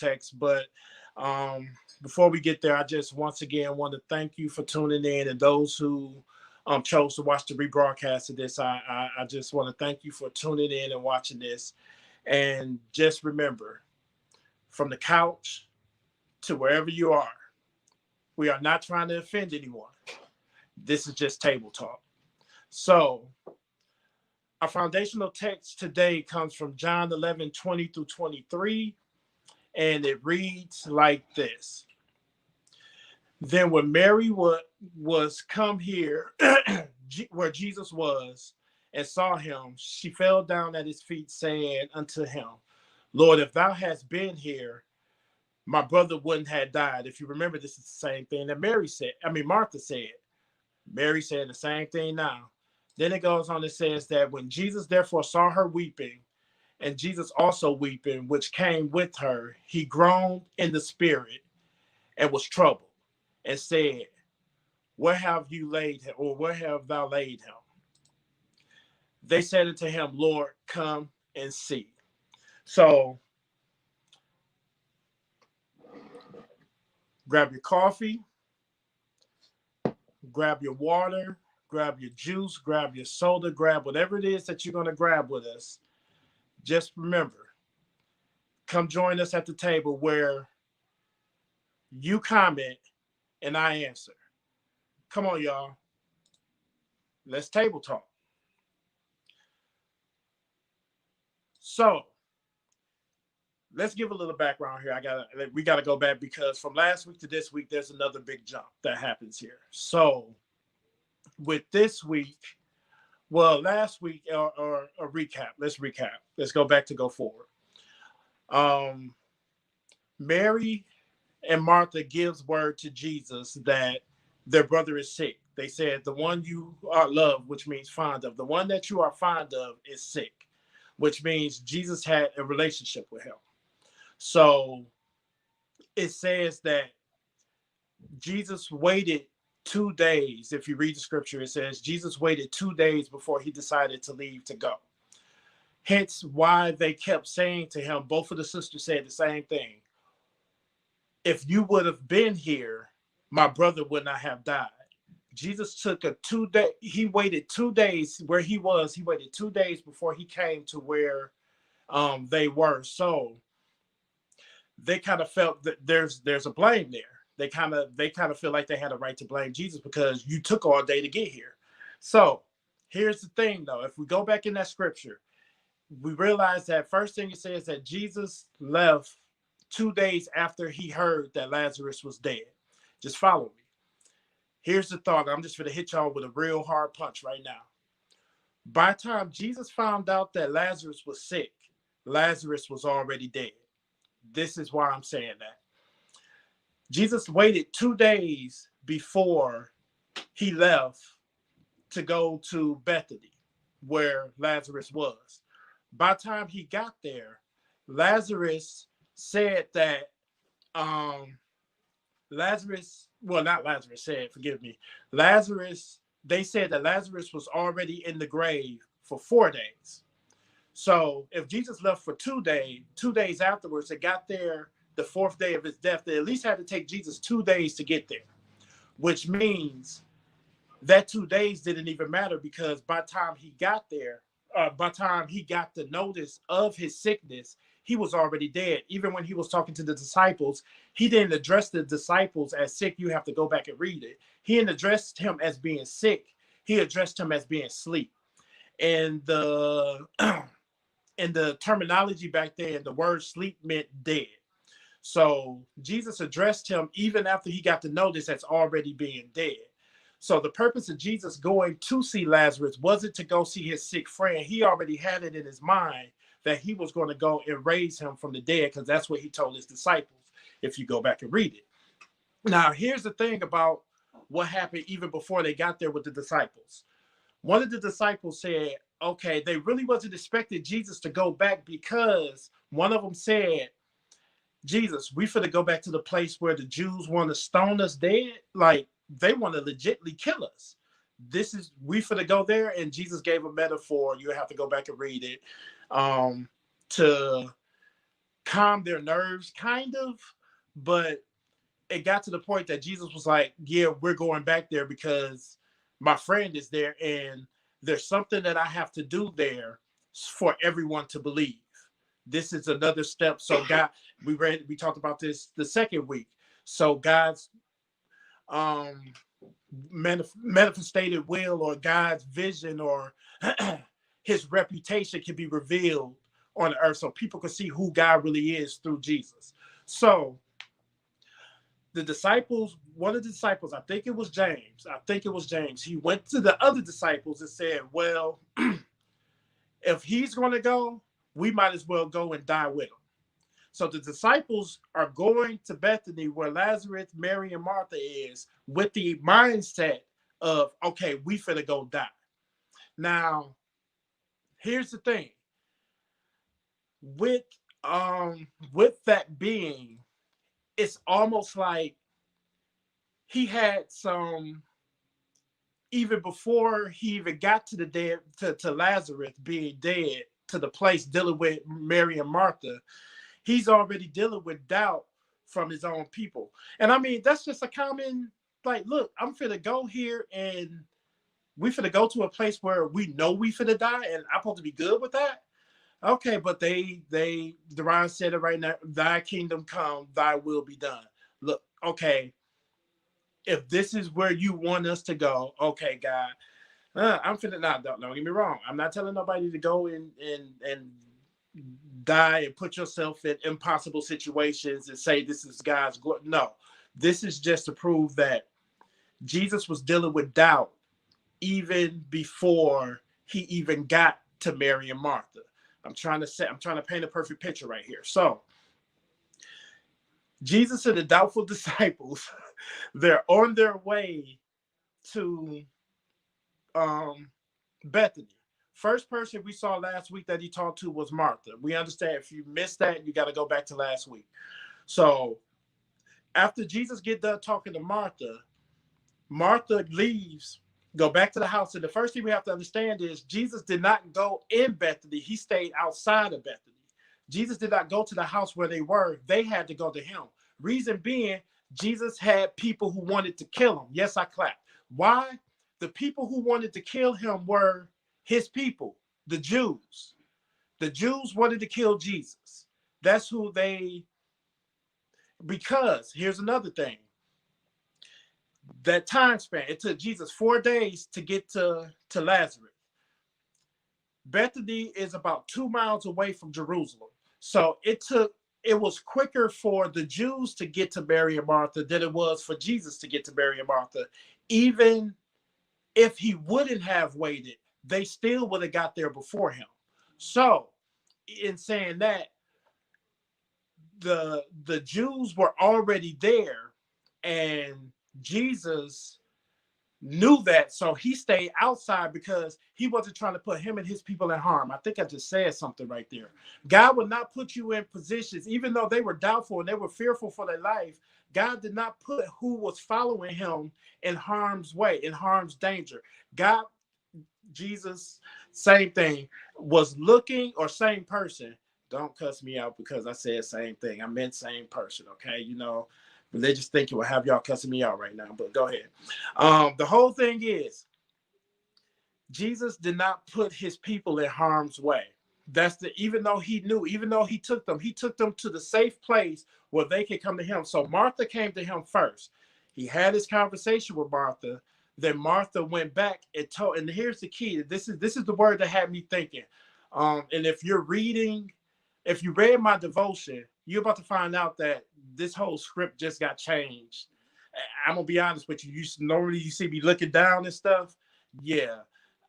text. But before we get there, I just once again want to thank you for tuning in, and those who chose to watch the rebroadcast of this. I just want to thank you for tuning in and watching this. And just remember, from the couch to wherever you are, we are not trying to offend anyone. This is just table talk. So our foundational text today comes from John 11:20 through 23, and it reads like this. Then when Mary was come here where Jesus was and saw him, she fell down at his feet, saying unto him, Lord, if thou hadst been here, my brother wouldn't have died. If you remember, this is the same thing that Martha said. Mary said the same thing now. Then it goes on and says that when Jesus therefore saw her weeping, and Jesus also weeping, which came with her, he groaned in the spirit and was troubled, and said, where have you laid him, or where have thou laid him? They said unto him, Lord, come and see. So grab your coffee, grab your water, grab your juice, grab your soda, grab whatever it is that you're going to grab with us. Just remember, come join us at the table where you comment and I answer. Come on, y'all. Let's table talk. So let's give a little background here. We gotta go back because from last week to this week, there's another big jump that happens here. So with this week, well, last week or a recap. Let's recap. Let's go back to go forward. Mary and Martha gives word to Jesus that their brother is sick. They said the one you are love, which means fond of, the one that you are fond of is sick, which means Jesus had a relationship with him. So it says that Jesus waited 2 days. If you read the scripture, it says Jesus waited 2 days before he decided to leave to go. Hence why they kept saying to him, both of the sisters said the same thing. If you would have been here, my brother would not have died. Jesus took a 2 day. He waited 2 days where he was. He waited 2 days before he came to where they were. So they kind of felt that there's a blame there. They kind of feel like they had a right to blame Jesus because you took all day to get here. So here's the thing, though. If we go back in that scripture, we realize that first thing it says that Jesus left 2 days after he heard that Lazarus was dead. Just follow me. Here's the thought. I'm just going to hit y'all with a real hard punch right now. By the time Jesus found out that Lazarus was sick, Lazarus was already dead. This is why I'm saying that. Jesus waited 2 days before he left to go to Bethany, where Lazarus was. By the time he got there, Lazarus said that they said that Lazarus was already in the grave for 4 days. So if Jesus left for 2 days, 2 days afterwards, it got there the fourth day of his death, they at least had to take Jesus 2 days to get there, which means that 2 days didn't even matter because by the time he got there, by the time he got the notice of his sickness, he was already dead. Even when he was talking to the disciples, he didn't address the disciples as sick. You have to go back and read it. He didn't address him as being sick. He addressed him as being asleep. And the terminology back then, the word sleep meant dead. So Jesus addressed him even after he got the notice as already being dead. So the purpose of Jesus going to see Lazarus wasn't to go see his sick friend. He already had it in his mind that he was going to go and raise him from the dead because that's what he told his disciples, if you go back and read it. Now, here's the thing about what happened even before they got there with the disciples. One of the disciples said, okay, they really wasn't expecting Jesus to go back because one of them said, Jesus, we finna go back to the place where the Jews want to stone us dead. Like, they want to legitimately kill us. We finna go there. And Jesus gave a metaphor. You have to go back and read it. To calm their nerves, kind of, but it got to the point that Jesus was like, yeah, we're going back there because my friend is there and there's something that I have to do there for everyone to believe. This is another step. So God, we talked about this the second week. So God's um manifested will, or God's vision, or his reputation can be revealed on the earth so people can see who God really is through Jesus. So the disciples, one of the disciples, I think it was James, he went to the other disciples and said, well, if he's going to go, we might as well go and die with him. So the disciples are going to Bethany where Lazarus, Mary, and Martha is, with the mindset of, okay, we finna go die. Now, here's the thing. With that being, it's almost like he had some, even before he even got to the dead, to Lazarus being dead, to the place dealing with Mary and Martha, he's already dealing with doubt from his own people. And I mean, that's just a common, like, look, I'm finna go here and we finna go to a place where we know we finna die and I'm supposed to be good with that. Okay, but Duran said it right now, thy kingdom come, thy will be done. Look, okay, if this is where you want us to go, okay, God, I'm finna, not, don't get me wrong. I'm not telling nobody to go and die and put yourself in impossible situations and say this is God's glory. No, this is just to prove that Jesus was dealing with doubt even before he even got to Mary and Martha. I'm trying to paint a perfect picture right here. So Jesus and the doubtful disciples, they're on their way to Bethany. First person we saw last week that he talked to was Martha. We understand if you missed that, you got to go back to last week. So after Jesus get done talking to Martha, Martha leaves, go back to the house. And the first thing we have to understand is Jesus did not go in Bethany. He stayed outside of Bethany. Jesus did not go to the house where they were. They had to go to him. Reason being, Jesus had people who wanted to kill him. Yes, I clapped. Why? The people who wanted to kill him were his people, the Jews. The Jews wanted to kill Jesus. That's who they, because here's another thing. That time span, it took Jesus 4 days to get to Lazarus. Bethany is about 2 miles away from Jerusalem. So it was quicker for the Jews to get to Mary and Martha than it was for Jesus to get to Mary and Martha. Even if he wouldn't have waited, they still would have got there before him. So in saying that, the Jews were already there and Jesus knew that, so he stayed outside because he wasn't trying to put him and his people in harm. I think I just said something right there. God would not put you in positions, even though they were doubtful and they were fearful for their life. God did not put who was following him in harm's way, in harm's danger. God, Jesus, same thing, was looking, or same person. Don't cuss me out because I said same thing. I meant same person, okay? You know, religious thinking will have y'all cussing me out right now, but go ahead. The whole thing is, Jesus did not put his people in harm's way. Even though he knew, even though he took them to the safe place where they could come to him. So Martha came to him first. He had his conversation with Martha. Then Martha went back and told, and here's the key. This is the word that had me thinking. And if you read my devotion, you're about to find out that this whole script just got changed. I'm gonna be honest with you. Normally you see me looking down and stuff. Yeah,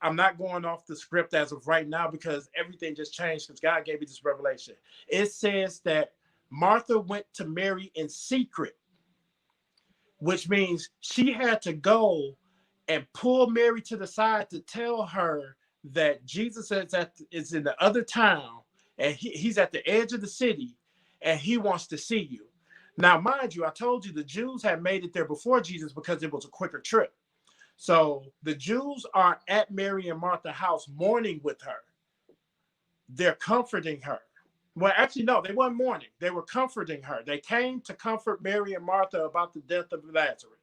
I'm not going off the script as of right now because everything just changed because God gave me this revelation. It says that Martha went to Mary in secret, which means she had to go and pull Mary to the side to tell her that Jesus is in the other town and he's at the edge of the city and he wants to see you. Now, mind you, I told you the Jews had made it there before Jesus because it was a quicker trip. So the Jews are at Mary and Martha's house mourning with her. They're comforting her. Well, actually, no, they weren't mourning. They were comforting her. They came to comfort Mary and Martha about the death of Lazarus.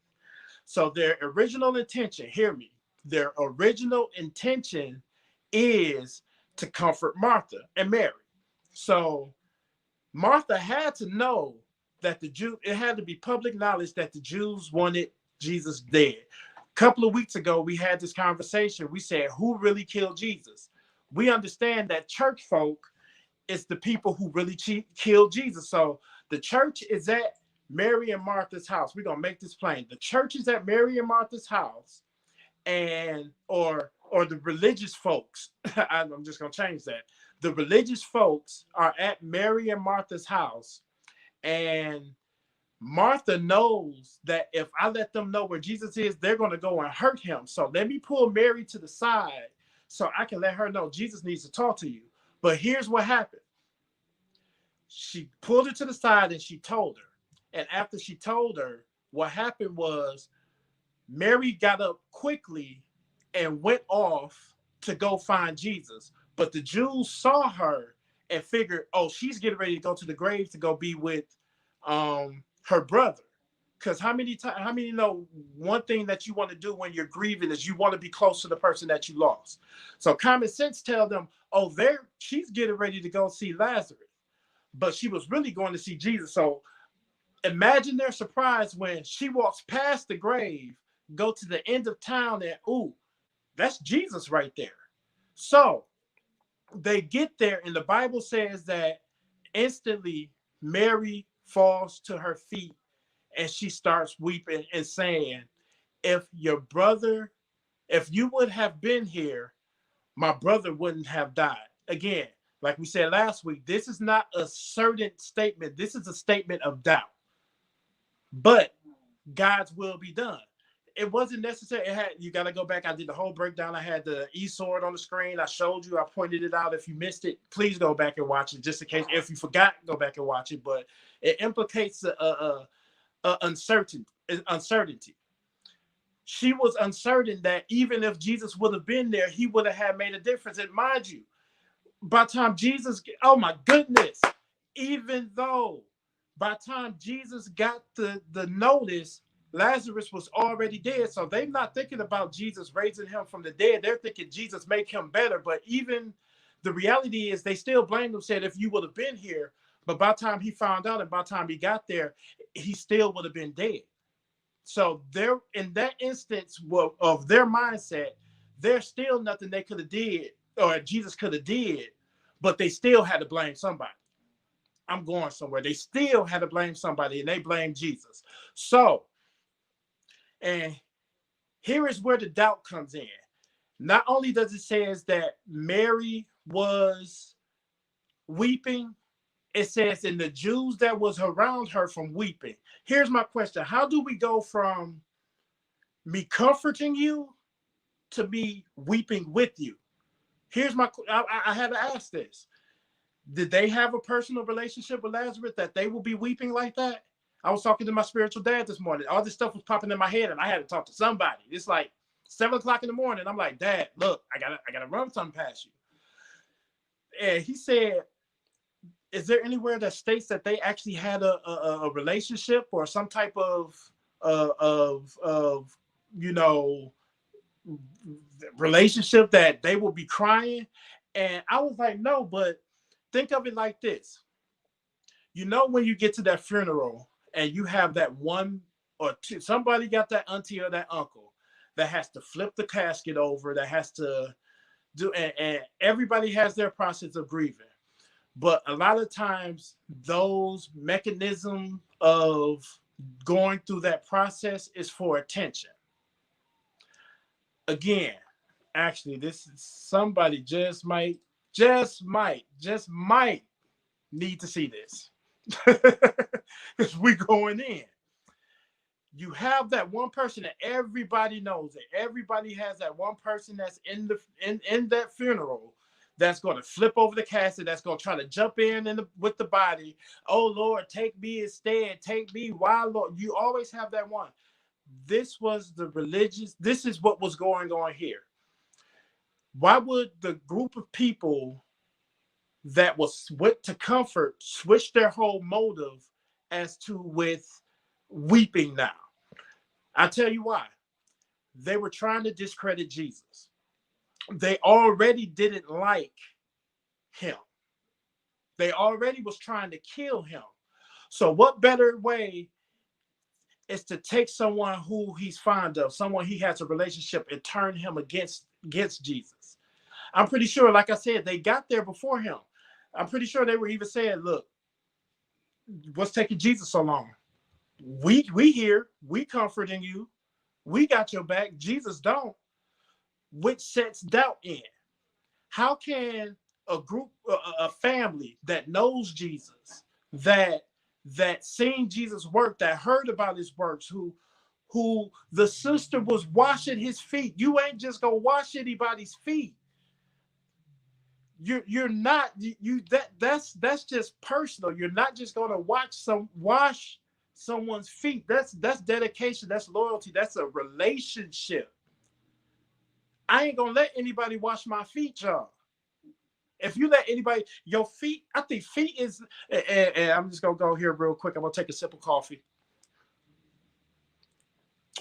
So their original intention, hear me, their original intention is to comfort Martha and Mary. So Martha had to know that it had to be public knowledge that the Jews wanted Jesus dead. A couple of weeks ago, we had this conversation. We said, who really killed Jesus? We understand that church folk is the people who really killed Jesus. So the church is at Mary and Martha's house. We're gonna make this plain. The church is at Mary and Martha's house, and or the religious folks. I'm just gonna change that. The religious folks are at Mary and Martha's house, and Martha knows that if I let them know where Jesus is, they're going to go and hurt him. So let me pull Mary to the side so I can let her know Jesus needs to talk to you. But here's what happened. She pulled her to the side and she told her. And after she told her, what happened was Mary got up quickly and went off to go find Jesus. But the Jews saw her and figured, oh, she's getting ready to go to the grave to go be with her brother. Because how many know one thing that you want to do when you're grieving is you want to be close to the person that you lost. So common sense tell them, oh, she's getting ready to go see Lazarus, but she was really going to see Jesus. So imagine their surprise when she walks past the grave, go to the end of town, and ooh, that's Jesus right there. So they get there, and the Bible says that instantly Mary falls to her feet and she starts weeping and saying, if you would have been here, my brother wouldn't have died. Again, like we said last week, this is not a certain statement. This is a statement of doubt. But God's will be done. It wasn't necessary. You got to go back. I did the whole breakdown. I had the e-sword on the screen. I showed you. I pointed it out. If you missed it, please go back and watch it. Just in case. If you forgot, go back and watch it. But it implicates uncertainty. She was uncertain that even if Jesus would have been there, he would have made a difference. And mind you, by the time Jesus, oh my goodness, even though by the time Jesus got the notice, Lazarus was already dead. So they're not thinking about Jesus raising him from the dead. They're thinking Jesus make him better. But even the reality is they still blamed him, said, if you would have been here. But by the time he found out and by the time he got there, he still would have been dead. So there, in that instance of their mindset, there's still nothing they could have did or Jesus could have did, but they still had to blame somebody. I'm going somewhere. They still had to blame somebody, and they blamed Jesus. So, and here is where the doubt comes in. Not only does it say that Mary was weeping, it says, and the Jews that was around her from weeping. Here's my question. How do we go from me comforting you to me weeping with you? Here's my, I had to ask this. Did they have a personal relationship with Lazarus that they will be weeping like that? I was talking to my spiritual dad this morning. All this stuff was popping in my head, and I had to talk to somebody. It's like 7 o'clock in the morning. I'm like, Dad, look, I gotta run something past you. And he said, is there anywhere that states that they actually had a relationship or some type of relationship that they will be crying? And I was like, no, but think of it like this. When you get to that funeral and you have that one or two, somebody got that auntie or that uncle that has to flip the casket over, that has to do, and everybody has their process of grieving. But a lot of times those mechanisms of going through that process is for attention. Again, actually, this is somebody just might need to see this. Because we going in. You have that one person that everybody knows it. Everybody has that one person that's in that funeral that's going to flip over the casket, that's going to try to jump in with the body. Oh, Lord, take me instead. Take me. Why, Lord? You always have that one. This is what was going on here. Why would the group of people that was went to comfort switched their whole motive as to with weeping now. I tell you why. They were trying to discredit Jesus. They already didn't like him. They already was trying to kill him. So what better way is to take someone who he's fond of, someone he has a relationship, and turn him against Jesus? I'm pretty sure, like I said, they got there before him. I'm pretty sure they were even saying, look, what's taking Jesus so long? We here, we comforting you. We got your back. Jesus don't, which sets doubt in. How can a group, a family that knows Jesus, that seen Jesus work, that heard about his works, who the sister was washing his feet? You ain't just gonna wash anybody's feet. You're not you that's just personal. You're not just gonna wash someone's feet. That's dedication. That's loyalty. That's a relationship. I ain't gonna let anybody wash my feet, y'all. If you let anybody, your feet, I think feet is, and I'm just gonna go here real quick. I'm gonna take a sip of coffee.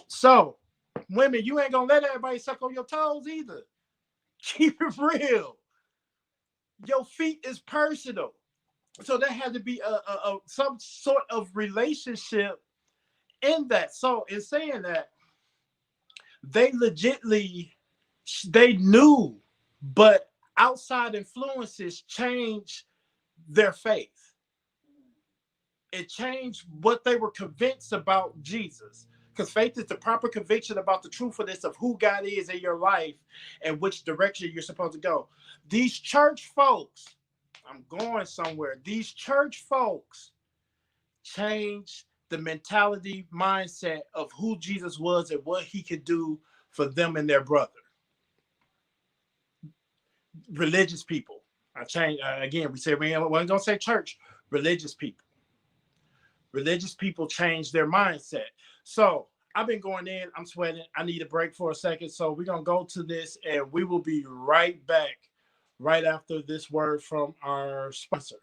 So, women, you ain't gonna let everybody suck on your toes either. Keep it real. Your feet is personal. So there had to be a some sort of relationship in that. So in saying that, they legitly, they knew, but outside influences changed their faith. It changed what they were convinced about Jesus. Because faith is the proper conviction about the truthfulness of who God is in your life and which direction you're supposed to go. These church folks, I'm going somewhere. These church folks changed the mentality, mindset of who Jesus was and what he could do for them and their brother. Religious people. I changed again. We said we ain't gonna say church. Religious people. Religious people change their mindset. So I've been going in. I'm sweating. I need a break for a second. So we're gonna go to this, and we will be right back right after this word from our sponsor.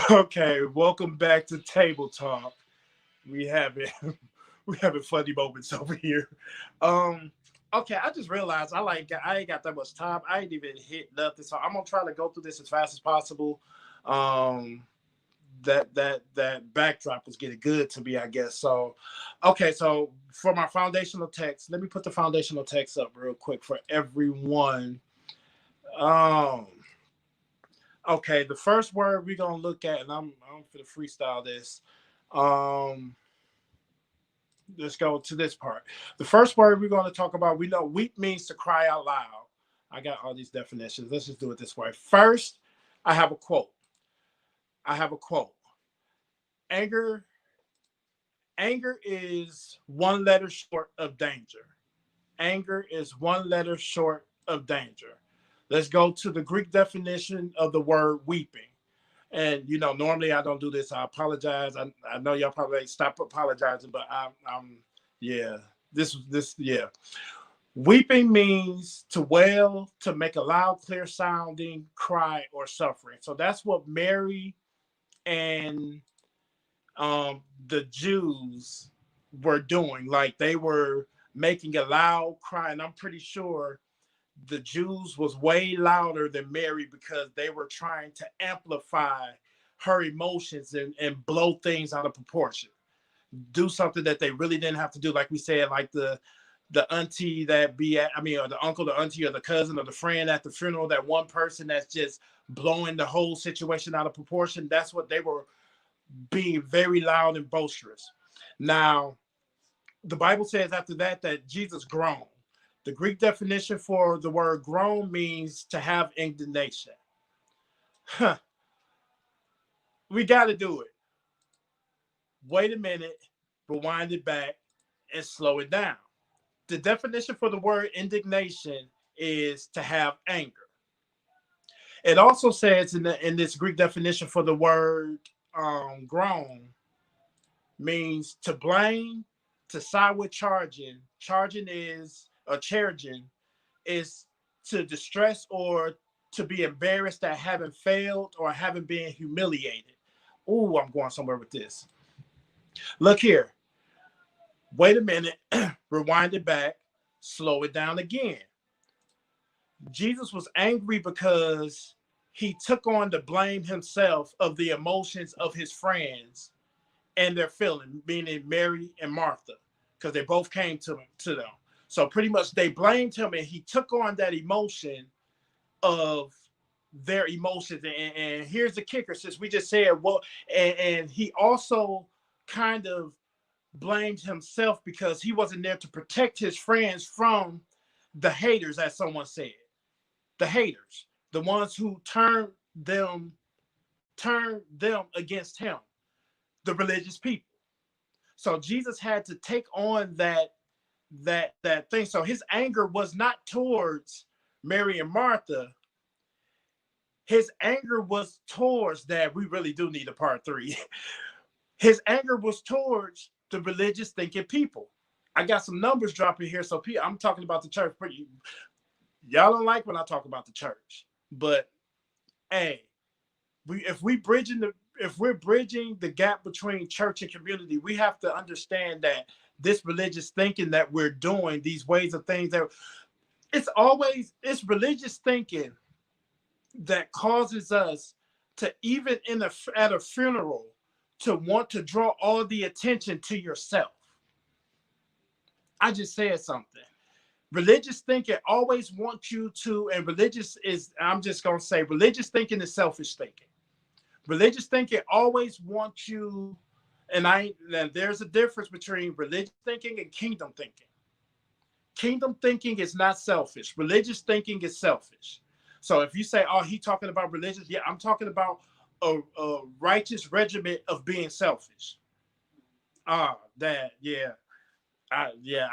Okay, welcome back to Table Talk. We have it. We having funny moments over here. Okay, I just realized I ain't got that much time. I ain't even hit nothing, so I'm gonna try to go through this as fast as possible. That backdrop was getting good to me, I guess. So, okay, so for my foundational text, let me put the foundational text up real quick for everyone. Okay, the first word we're gonna look at, and I'm for the freestyle this. Let's go to this part. The first word we're going to talk about, we know weep means to cry out loud. I got all these definitions. Let's just do it this way. First, I have a quote. Anger is one letter short of danger. Anger is one letter short of danger. Let's go to the Greek definition of the word weeping. And normally I don't do this. I apologize. I know y'all probably stop apologizing, but I'm yeah. Yeah. Weeping means to wail, to make a loud, clear sounding cry or suffering. So that's what Mary and the Jews were doing. Like they were making a loud cry. And I'm pretty sure the Jews was way louder than Mary because they were trying to amplify her emotions and blow things out of proportion. Do something that they really didn't have to do. Like we said, like the auntie that be at, or the uncle, the auntie, or the cousin, or the friend at the funeral, that one person that's just blowing the whole situation out of proportion. That's what they were, being very loud and boisterous. Now, the Bible says after that Jesus groaned. The Greek definition for the word groan means to have indignation. Huh. We got to do it. Wait a minute, rewind it back, and slow it down. The definition for the word indignation is to have anger. It also says in this Greek definition for the word groan means to blame, to side with charging. Charging is to distress or to be embarrassed at having failed or having been humiliated. Ooh, I'm going somewhere with this. Look here. Wait a minute. Rewind it back. Slow it down again. Jesus was angry because he took on the blame himself of the emotions of his friends and their feeling, meaning Mary and Martha, because they both came to them. So pretty much they blamed him, and he took on that emotion of their emotions. And here's the kicker, since we just said, well, and he also kind of blamed himself because he wasn't there to protect his friends from the haters, as someone said. The haters, the ones who turned them against him, the religious people. So Jesus had to take on that thing. So his anger was not towards Mary and Martha. His anger was towards that. We really do need a part 3. His anger was towards the religious thinking people. I got some numbers dropping here. So I'm talking about the church. Y'all don't like when I talk about the church, but hey, if we're bridging the gap between church and community, we have to understand that this religious thinking that we're doing, these ways of things, that it's religious thinking that causes us to, even at a funeral, to want to draw all the attention to yourself. I just said something. Religious thinking always wants you to, and I'm just going to say, religious thinking is selfish thinking. Religious thinking always wants you, and there's a difference between religious thinking and kingdom thinking. Kingdom thinking is not selfish. Religious thinking is selfish. So if you say, oh, he talking about religious, yeah, I'm talking about a righteous regimen of being selfish. I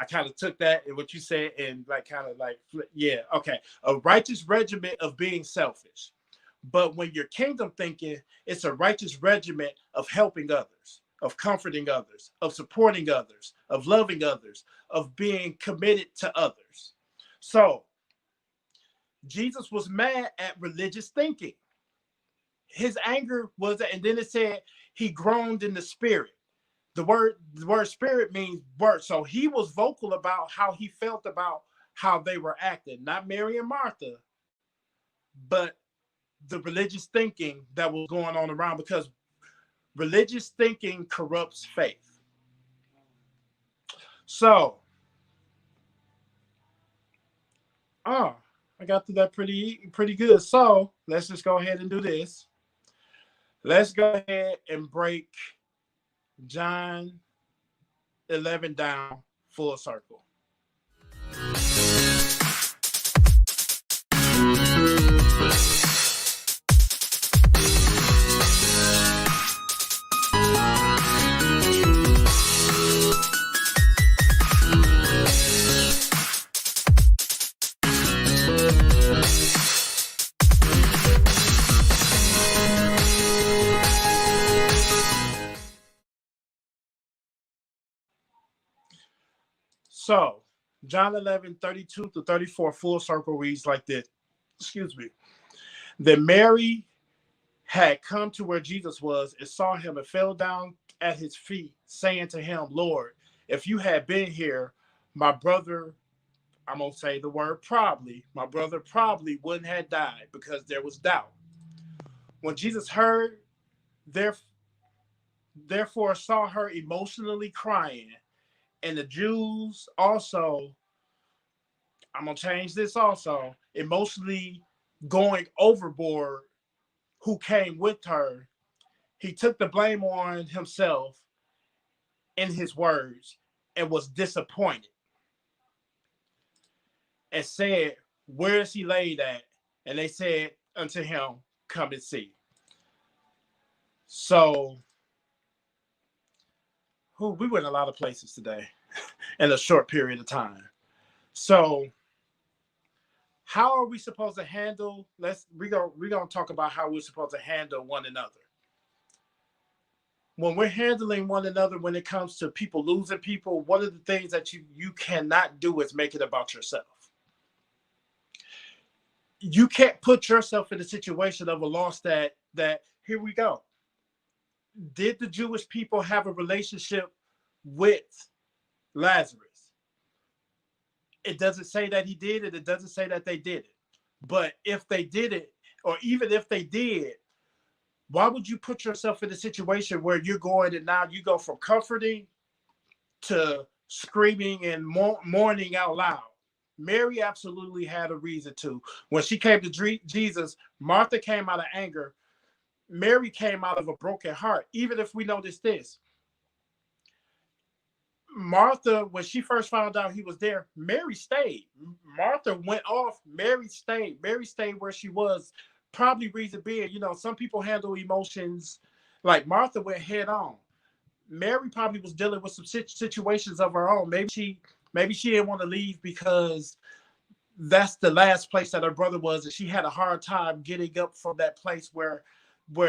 kind of took that and what you said and okay. A righteous regimen of being selfish. But when you're kingdom thinking, it's a righteous regimen of helping others, of comforting others, of supporting others, of loving others, of being committed to others. So Jesus was mad at religious thinking. His anger was, and then it said he groaned in the spirit. The word spirit means word. So he was vocal about how he felt about how they were acting. Not Mary and Martha, but the religious thinking that was going on around, because religious thinking corrupts faith. So, I got through that pretty good. So let's just go ahead and do this. Let's go ahead and break John 11 down full circle. So, John 11, 32 to 34, full circle reads like this. Excuse me. Then Mary had come to where Jesus was and saw him and fell down at his feet, saying to him, Lord, if you had been here, my brother, I'm going to say the word probably, my brother probably wouldn't have died because there was doubt. When Jesus heard, therefore saw her emotionally crying, and the Jews also, I'm going to change this also, emotionally going overboard, who came with her, he took the blame on himself in his words and was disappointed and said, where is he laid at? And they said unto him, come and see. So, we went a lot of places today in a short period of time. So, how are we supposed to handle? We're gonna talk about how we're supposed to handle one another. When we're handling one another, when it comes to people losing people, one of the things that you cannot do is make it about yourself. You can't put yourself in the situation of a loss that here we go. Did the Jewish people have a relationship with Lazarus? It doesn't say that he did it. It doesn't say that they did it. But if they did it, or even if they did, why would you put yourself in a situation where you're going and now you go from comforting to screaming and mourning out loud? Mary absolutely had a reason to. When she came to Jesus, Martha came out of anger. Mary came out of a broken heart. Even if we notice this, Martha, when she first found out he was there, Mary stayed. Martha went off. Mary stayed. Mary stayed where she was. Probably reason being, some people handle emotions like Martha went head on. Mary probably was dealing with some situations of her own. Maybe she didn't want to leave because that's the last place that her brother was, and she had a hard time getting up from that place where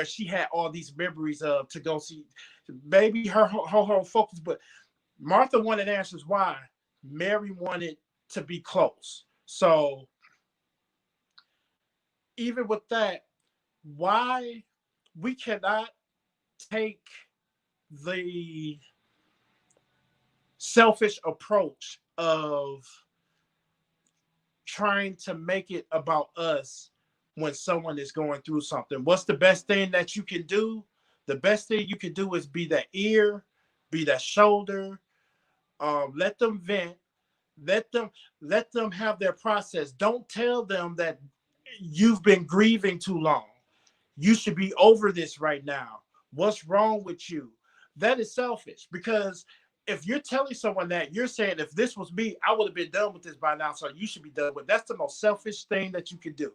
she had all these memories of to go see. Maybe her whole focus, but Martha wanted answers why. Mary wanted to be close. So even with that, why we cannot take the selfish approach of trying to make it about us when someone is going through something. What's the best thing that you can do? The best thing you can do is be that ear, be that shoulder. Let them vent. Let them have their process. Don't tell them that you've been grieving too long. You should be over this right now. What's wrong with you? That is selfish, because if you're telling someone that, you're saying, if this was me, I would have been done with this by now, so you should be done with it. That's the most selfish thing that you can do.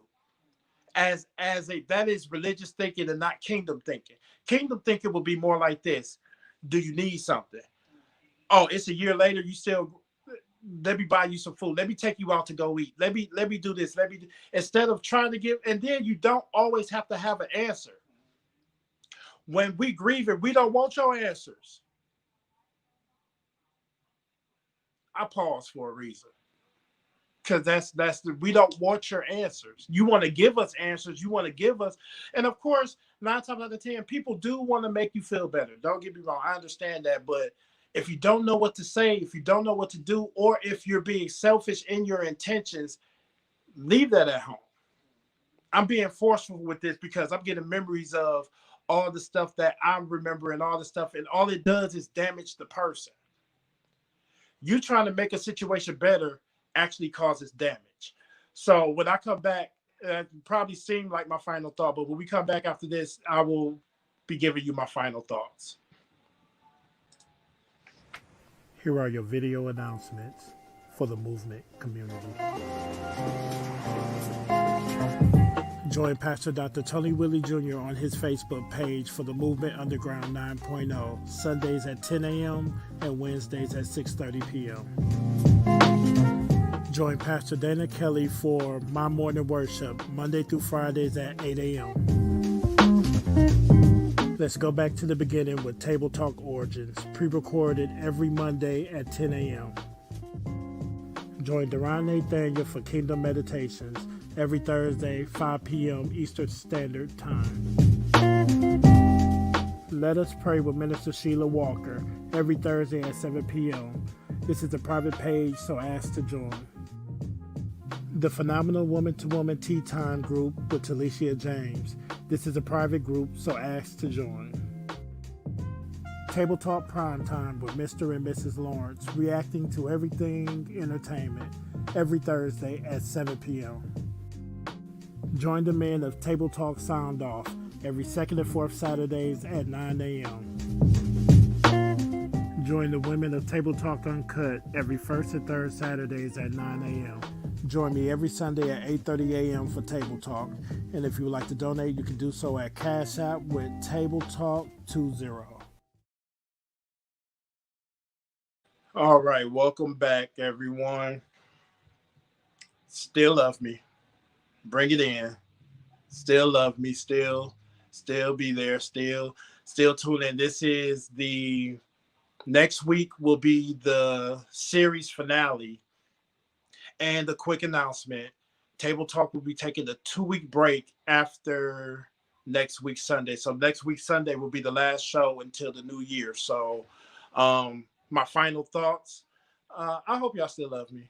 That is religious thinking and not kingdom thinking. Kingdom thinking would be more like this. Do you need something? Oh, it's a year later, you still, let me buy you some food. Let me take you out to go eat. Let me do this. Instead of trying to give, and then you don't always have to have an answer. When we grieve it, we don't want your answers. I pause for a reason. Because we don't want your answers. You want to give us answers. You want to give us, and of course, 9 times out of 10, people do want to make you feel better. Don't get me wrong. I understand that. But if you don't know what to say, if you don't know what to do, or if you're being selfish in your intentions, leave that at home. I'm being forceful with this because I'm getting memories of all the stuff that I'm remembering, all the stuff, and all it does is damage the person. You trying to make a situation better actually causes damage. So when I come back, it probably seemed like my final thought, but when we come back after this, I will be giving you my final thoughts. Here are your video announcements for the movement community. Join Pastor Dr. Tony Willie Jr. on his Facebook page for the Movement Underground 9.0, Sundays at 10 a.m. and Wednesdays at 6:30 p.m. Join Pastor Dana Kelly for My Morning Worship, Monday through Fridays at 8 a.m. Let's go back to the beginning with Table Talk Origins, pre-recorded every Monday at 10 a.m. Join Deron Nathaniel for Kingdom Meditations every Thursday, 5 p.m. Eastern Standard Time. Let Us Pray with Minister Sheila Walker every Thursday at 7 p.m. This is a private page, so ask to join. The Phenomenal Woman to Woman Tea Time group with Talicia James. This is a private group, so ask to join. Table Talk Prime Time with Mr. and Mrs. Lawrence, reacting to everything entertainment, every Thursday at 7 p.m. Join the men of Table Talk Sound Off every second and fourth Saturdays at 9 a.m. Join the women of Table Talk Uncut every first and third Saturdays at 9 a.m. Join me every Sunday at 8:30 a.m. for Table Talk. And if you would like to donate, you can do so at Cash App with Table Talk 20. All right, welcome back, everyone. Still love me. Bring it in. Still love me. Still be there. Still tune in. This is the next week will be the series finale. And a quick announcement. Table Talk will be taking a 2-week break after next week Sunday. So next week Sunday will be the last show until the new year. So my final thoughts. I hope y'all still love me.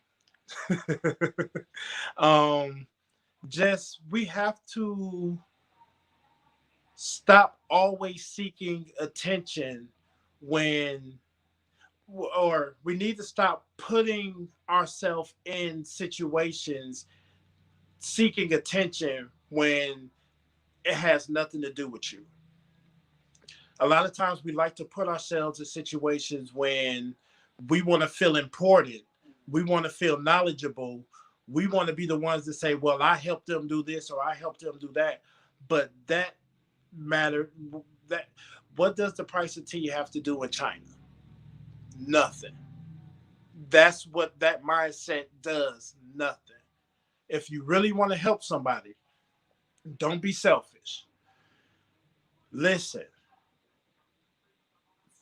Just we have to stop always seeking attention or we need to stop putting ourselves in situations seeking attention when it has nothing to do with you. A lot of times we like to put ourselves in situations when we want to feel important, we want to feel knowledgeable, we want to be the ones that say, well, I helped them do this or I helped them do that. But that matter, that what does the price of tea have to do in China? Nothing. That's what that mindset does. Nothing. If you really want to help somebody, don't be selfish. Listen,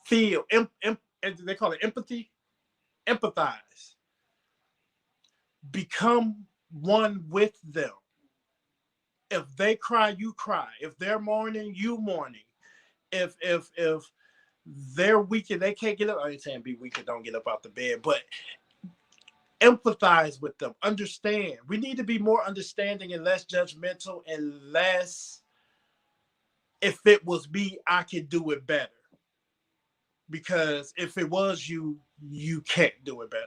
feel, they call it empathy, empathize, become one with them. If they cry, you cry. If they're mourning, you mourning. If they're weak and they can't get up, I ain't saying be weak and don't get up out the bed, but empathize with them. Understand. We need to be more understanding and less judgmental and less, if it was me, I could do it better. Because if it was you, you can't do it better.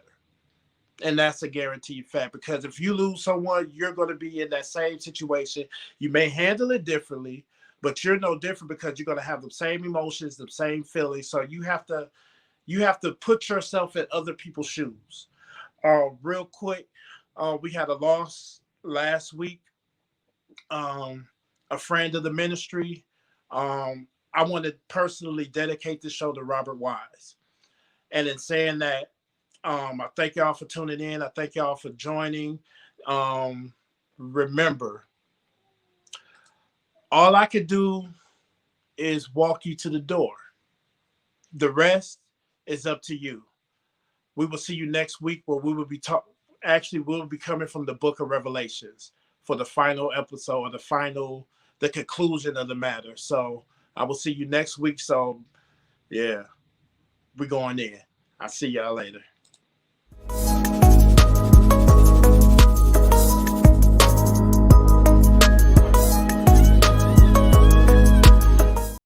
And that's a guaranteed fact. Because if you lose someone, you're going to be in that same situation. You may handle it differently, but you're no different because you're going to have the same emotions, the same feelings. So you have to put yourself in other people's shoes. Real quick, we had a loss last week. A friend of the ministry. I want to personally dedicate this show to Robert Wise. And in saying that, I thank y'all for tuning in. I thank y'all for joining. Remember, all I could do is walk you to the door. The rest is up to you. We will see you next week where we will be we'll be coming from the book of Revelations for the final episode or the conclusion of the matter. So I will see you next week. So yeah, we're going in. I'll see y'all later.